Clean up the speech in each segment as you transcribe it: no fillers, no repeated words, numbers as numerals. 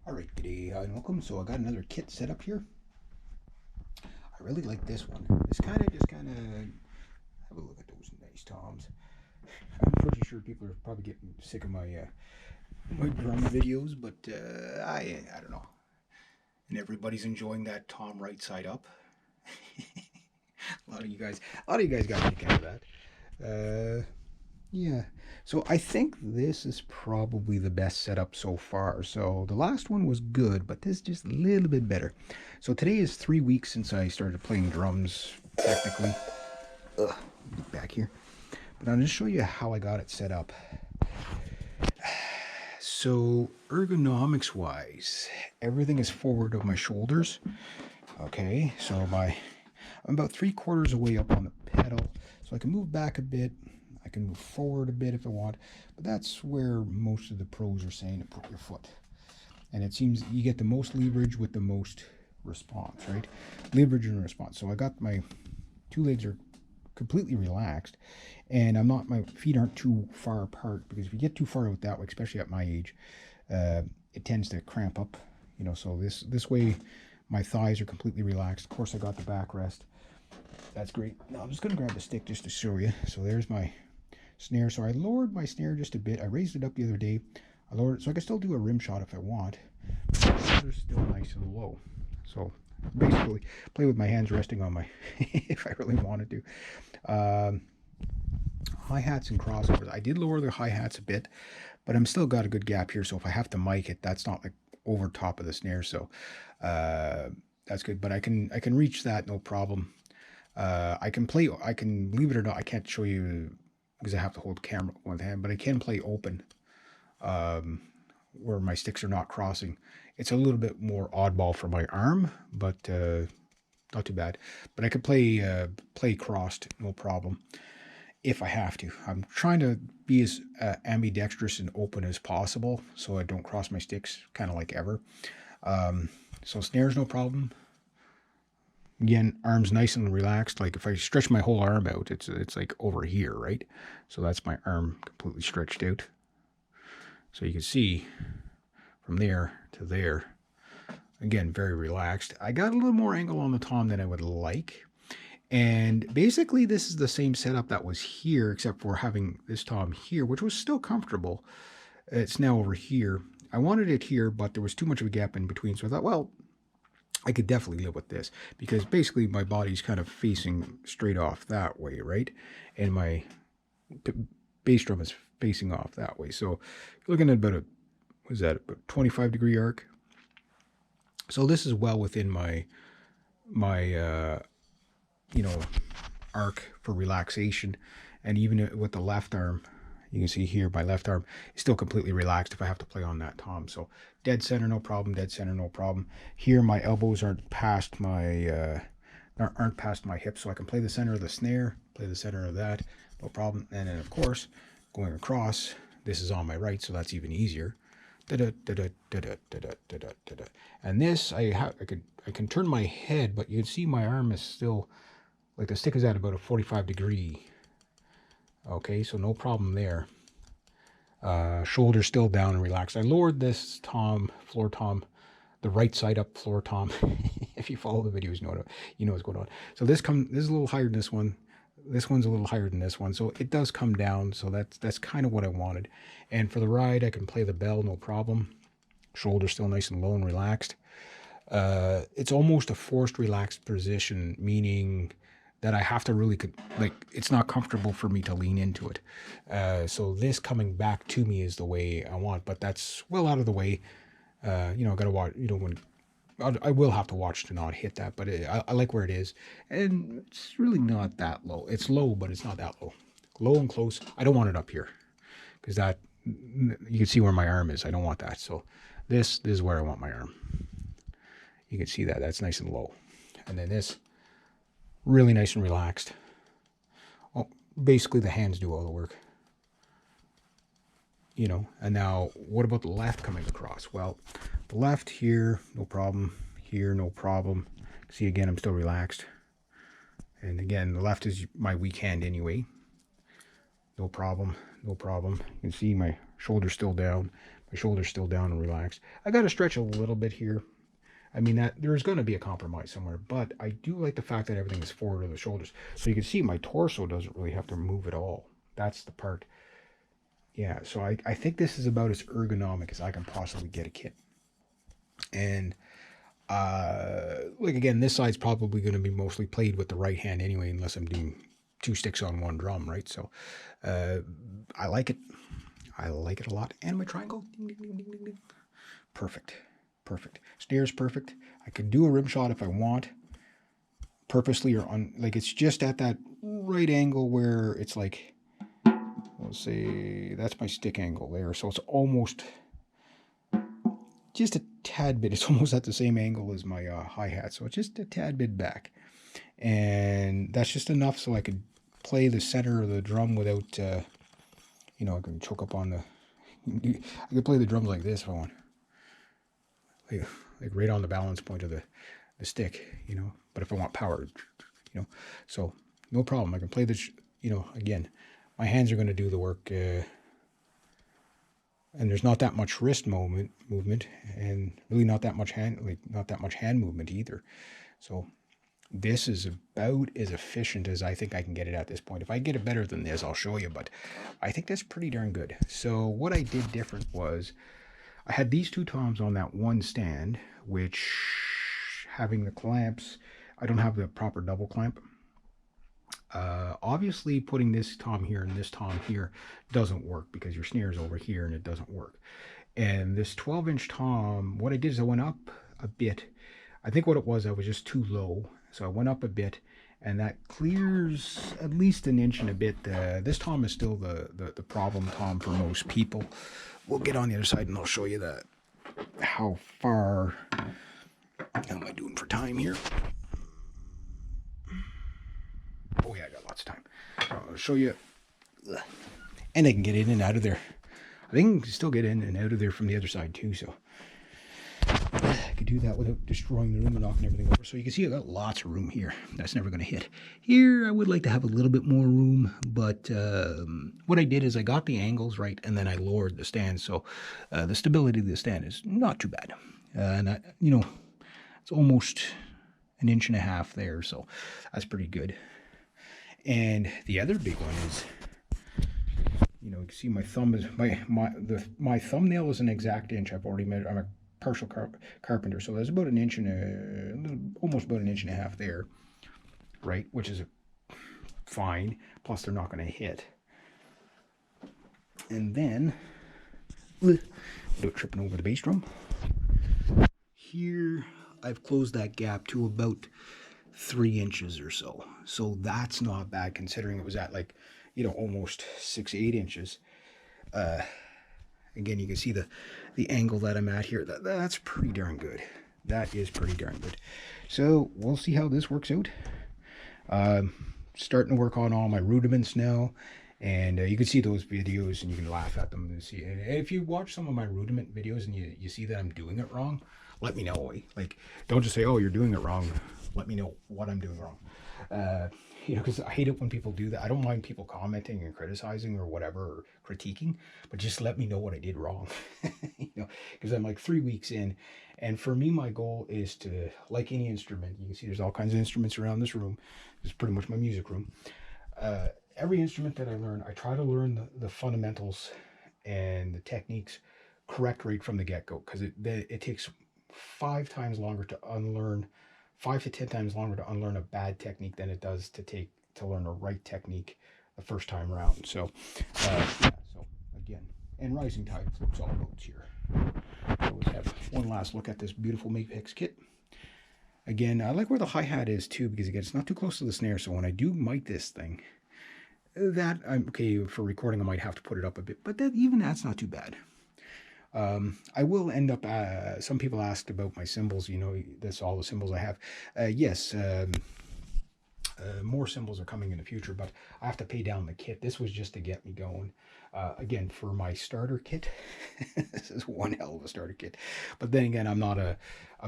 Alright, g'day, hi and welcome. So I got another kit set up here. I really like this one. It's kind of have a look at those nice toms. I'm pretty sure people are probably getting sick of my drum videos, but I don't know. And everybody's enjoying that tom right side up. a lot of you guys got a kick out of that. Yeah, so I think this is probably the best setup so far. So the last one was good, but this is just a little bit better. So today is 3 weeks since I started playing drums, technically. Ugh, back here. But I'm going to show you how I got it set up. So ergonomics wise, everything is forward of my shoulders. Okay, so I'm about 3/4 away up on the pedal, so I can move back a bit. I can move forward a bit if I want, but that's where most of the pros are saying to put your foot. And it seems you get the most leverage with the most response, right? Leverage and response. So I got my two legs are completely relaxed, and my feet aren't too far apart, because if you get too far out that way, especially at my age, it tends to cramp up, so this way my thighs are completely relaxed. Of course, I got the backrest. That's great. Now I'm just going to grab the stick just to show you. So there's my snare. So I lowered my snare just a bit. I raised it up the other day. I lowered it so I can still do a rim shot if I want. They're still nice and low. So basically play with my hands resting on my if I really wanted to. Hi-hats and crossovers. I did lower the hi-hats a bit, but I'm still got a good gap here. So if I have to mic it, that's not like over top of the snare. So that's good. But I can reach that no problem. I can believe it or not, I can't show you because I have to hold the camera with one hand, but I can play open where my sticks are not crossing. It's a little bit more oddball for my arm, but not too bad. But I could play crossed, no problem, if I have to. I'm trying to be as ambidextrous and open as possible so I don't cross my sticks, kind of like ever. So snares, no problem. Again, arms nice and relaxed. Like if I stretch my whole arm out, it's like over here, right? So that's my arm completely stretched out. So you can see from there to there. Again, very relaxed. I got a little more angle on the tom than I would like. And basically this is the same setup that was here, except for having this tom here, which was still comfortable. It's now over here. I wanted it here, but there was too much of a gap in between. So I thought, well, I could definitely live with this, because basically my body's kind of facing straight off that way, right? And my bass drum is facing off that way. So you're looking at about about 25-degree arc. So this is well within my arc for relaxation. And even with the left arm, you can see here my left arm is still completely relaxed if I have to play on that tom. So dead center, no problem. Dead center, no problem. Here my elbows aren't past my hips, so I can play the center of the snare, play the center of that, no problem. And then of course, going across, this is on my right, so that's even easier. And this I can turn my head, but you can see my arm is still, like the stick is at about a 45-degree. Okay, so no problem there. Shoulders still down and relaxed. I lowered this floor tom, the right side up floor tom. If you follow the videos, you know what's going on. So this is a little higher than this one. This one's a little higher than this one, so it does come down. So that's kind of what I wanted. And for the ride, I can play the bell, no problem. Shoulders still nice and low and relaxed. It's almost a forced relaxed position, meaning that I have to really, it's not comfortable for me to lean into it. So this coming back to me is the way I want, but that's well out of the way. I gotta watch, I will have to watch to not hit that, but I like where it is. And it's really not that low. It's low, but it's not that low. Low and close. I don't want it up here, because that, you can see where my arm is. I don't want that. So this is where I want my arm. You can see that. That's nice and low. And then this, really nice and relaxed. Oh, basically the hands do all the work. And now what about the left coming across? Well, the left here, no problem. Here, no problem. See, again, I'm still relaxed. And again, the left is my weak hand anyway. No problem, no problem. You can see my shoulder's still down. My shoulder's still down and relaxed. I got to stretch a little bit here. I mean, that there's going to be a compromise somewhere, but I do like the fact that everything is forward of the shoulders. So you can see my torso doesn't really have to move at all. That's the part. Yeah, so I think this is about as ergonomic as I can possibly get a kit. And like again, this side's probably going to be mostly played with the right hand anyway, unless I'm doing 2 sticks on 1 drum, right? So I like it. I like it a lot. And my triangle, ding, ding, ding, ding, ding. Perfect. Perfect. Snare's perfect. I could do a rim shot if I want, purposely or on, like it's just at that right angle where it's like, let's say that's my stick angle there. So it's almost just a tad bit. It's almost at the same angle as my hi-hat. So it's just a tad bit back. And that's just enough so I could play the center of the drum without, you know, I can choke up on the, I could play the drums like this if I want. Like right on the balance point of the stick, you know, but if I want power, you know, so no problem. I can play this, you know, again, my hands are going to do the work, and there's not that much wrist movement, and really not that much hand movement either. So this is about as efficient as I think I can get it at this point. If I get it better than this, I'll show you, but I think that's pretty darn good. So what I did different was I had these 2 toms on that one stand, which having the clamps, I don't have the proper double clamp. Obviously putting this tom here and this tom here doesn't work because your snare is over here and it doesn't work. And this 12-inch tom, what I did is I went up a bit. I think what it was, I was just too low. So I went up a bit, and that clears at least an inch and a bit. This tom is still the problem tom for most people. We'll get on the other side and I'll show you that. How far, how am I doing for time here? Oh yeah, I got lots of time. I'll show you. And I can get in and out of there. I think I can still get in and out of there from the other side too, so I could do that without destroying the room and knocking everything over. So you can see I got lots of room here. That's never going to hit. Here I would like to have a little bit more room, but what I did is I got the angles right and then I lowered the stand, so the stability of the stand is not too bad. And I, you know, it's almost an inch and a half there, so that's pretty good. And the other big one is, you know, you can see my thumb is my thumbnail is an exact inch. I've already measured. I'm a partial carpenter, so there's about an inch and almost about an inch and a half there, right? Which is fine. Plus, they're not going to hit. And then, tripping over the bass drum. Here, I've closed that gap to about 3 inches or so. So that's not bad considering it was at like, you know, almost 6-8 inches. Again, you can see the angle that I'm at here. That's pretty darn good. That is pretty darn good. So we'll see how this works out. Starting to work on all my rudiments now. And you can see those videos and you can laugh at them and see. And if you watch some of my rudiment videos and you see that I'm doing it wrong, let me know. Like, don't just say, oh, you're doing it wrong. Let me know what I'm doing wrong. You know, because I hate it when people do that. I don't mind people commenting and criticizing or whatever, or critiquing, but just let me know what I did wrong. You know, because I'm like 3 weeks in, and for me, my goal is to, like any instrument, you can see there's all kinds of instruments around this room. This is pretty much my music room. Every instrument that I learn, I try to learn the fundamentals and the techniques correct right from the get-go, because it takes 5 times longer to unlearn 5 to 10 times longer to unlearn a bad technique than it does to learn a right technique the first time around. So, yeah, so again, and rising tide floats all boats here. So let's have one last look at this beautiful Mapex kit. Again, I like where the hi-hat is too, because again, it's not too close to the snare. So when I do mic this thing, that I'm okay for recording, I might have to put it up a bit, but even that's not too bad. I will end up, some people asked about my cymbals, you know, that's all the cymbals I have. Yes, more cymbals are coming in the future, but I have to pay down the kit. This was just to get me going. Again, for my starter kit, this is one hell of a starter kit. But then again, I'm not a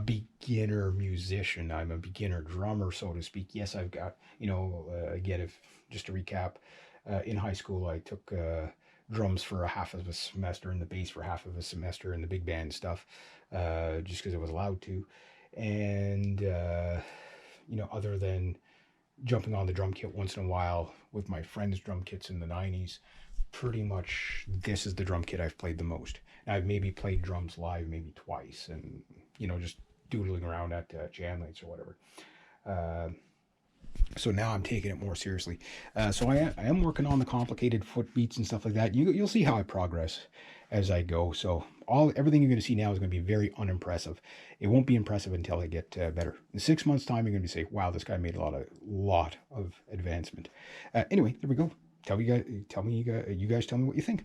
beginner musician. I'm a beginner drummer, so to speak. Yes, I've got, you know, again, just to recap, in high school, I took drums for a half of a semester and the bass for half of a semester and the big band stuff, just because I was allowed to. And, other than jumping on the drum kit once in a while with my friends' drum kits in the 90s, pretty much this is the drum kit I've played the most. Now, I've maybe played drums live maybe twice and, just doodling around at jam nights or whatever. So now I'm taking it more seriously. So I am working on the complicated foot beats and stuff like that. You'll see how I progress as I go. So everything you're going to see now is going to be very unimpressive. It won't be impressive until I get better. In 6 months' time, you're going to say, "Wow, this guy made a lot of advancement." Anyway, there we go. You guys tell me what you think.